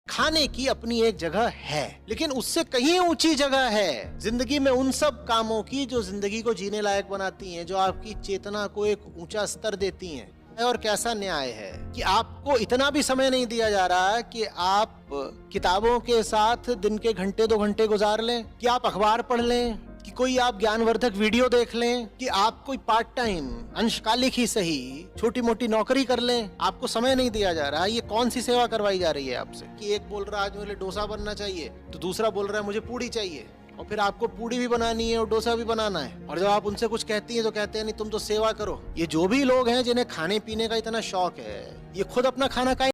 खाने की अपनी एक जगह है, लेकिन उससे कहीं ऊंची जगह है जिंदगी में उन सब कामों की जो जिंदगी को जीने लायक बनाती हैं, जो आपकी चेतना को एक ऊंचा स्तर देती हैं। और कैसा न्याय है कि आपको इतना भी समय नहीं दिया जा रहा है कि आप किताबों के साथ दिन के घंटे 2 घंटे गुजार लें, कि आप अखबार पढ़ लें, कि कोई आप ज्ञानवर्धक वीडियो देख लें, कि आप कोई पार्ट टाइम अंशकालिक ही सही छोटी मोटी नौकरी कर लें। आपको समय नहीं दिया जा रहा है। ये कौन सी सेवा करवाई जा रही है आपसे कि एक बोल रहा है आज मेरे डोसा बनना चाहिए, तो दूसरा बोल रहा है मुझे पूड़ी चाहिए, और फिर आपको पूड़ी भी बनानी है और डोसा भी बनाना है। और जब आप उनसे कुछ कहती हैं तो कहते हैं नहीं तुम तो सेवा करो। ये जो भी लोग हैं जिन्हें खाने पीने का इतना शौक है, ये खुद अपना खाना